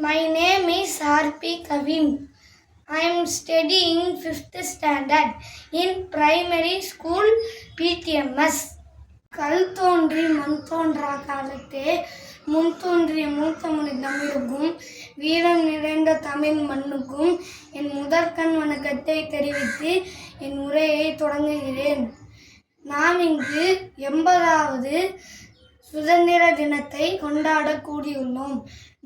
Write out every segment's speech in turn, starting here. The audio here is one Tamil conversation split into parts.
My name is R.P. Kavin. I am studying 5th standard in primary school PTMS. கல் தோன்றி மண் தோன்றா காலத்தே முன் தோன்றிய மூத்தமொழி தமிழுக்கும் வீரம் நிறைந்த தமிழ் மண்ணுக்கும் என் முதற்கண் வணக்கத்தை தெரிவித்து என் உரையை தொடங்குகிறேன். நாம் இங்கு 80வது சுதந்திர தினத்தை கொண்டாட கூடியுள்ளோம்.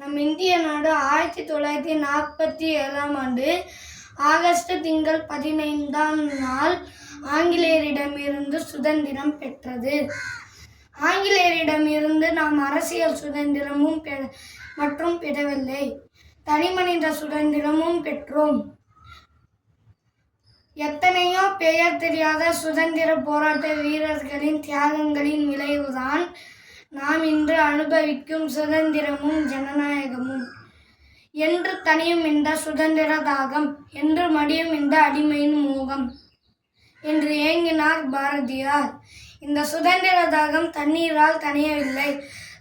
நம் இந்திய நாடு 1947ஆம் ஆண்டு ஆகஸ்ட் திங்கள் 15ஆம் நாள் ஆங்கிலேயரிடமிருந்து சுதந்திரம் பெற்றது. ஆங்கிலேயரிடமிருந்து நாம் அரசியல் சுதந்திரமும் மற்றும் பெறவில்லை, தனிமனித சுதந்திரமும் பெற்றோம். எத்தனையோ பெயர் தெரியாத சுதந்திர போராட்ட வீரர்களின் தியாகங்களின் விளைவுதான் நாம் இன்று அனுபவிக்கும் சுதந்திரமும் ஜனநாயகமும். என்று தனியும் இந்த சுதந்திர தாகம், என்று மடியும் இந்த அடிமையின் மோகம் என்று ஏங்கினார் பாரதியார். இந்த சுதந்திர தாகம் தண்ணீரால் தணியவில்லை,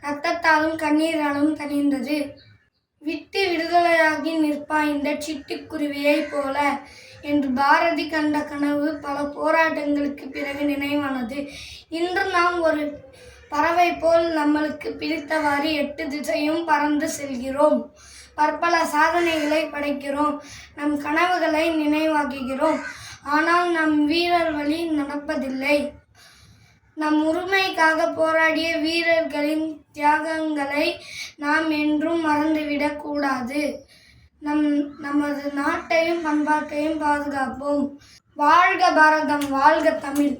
இரத்தத்தாலும் கண்ணீராலும் தணிந்தது. விட்டு விடுதலையாகி நிற்பாய் இந்த சிட்டுக்குருவியை போல என்று பாரதி கண்ட கனவு பல போராட்டங்களுக்கு பிறகு நினைவானது. இன்று நாம் ஒரு பறவை போல் நம்மளுக்கு பிடித்தவாறு 8 திசையும் பறந்து செல்கிறோம். பற்பல சாதனைகளை படைக்கிறோம். நம் கனவுகளை நினைவாக்குகிறோம். ஆனால் நம் வீரர் வழி நடப்பதில்லை. நம் உரிமைக்காக போராடிய வீரர்களின் தியாகங்களை நாம் என்றும் மறந்துவிடக் கூடாது. நமது நாட்டையும் பண்பாட்டையும் பாதுகாப்போம். வாழ்க பாரதம், வாழ்க தமிழ்.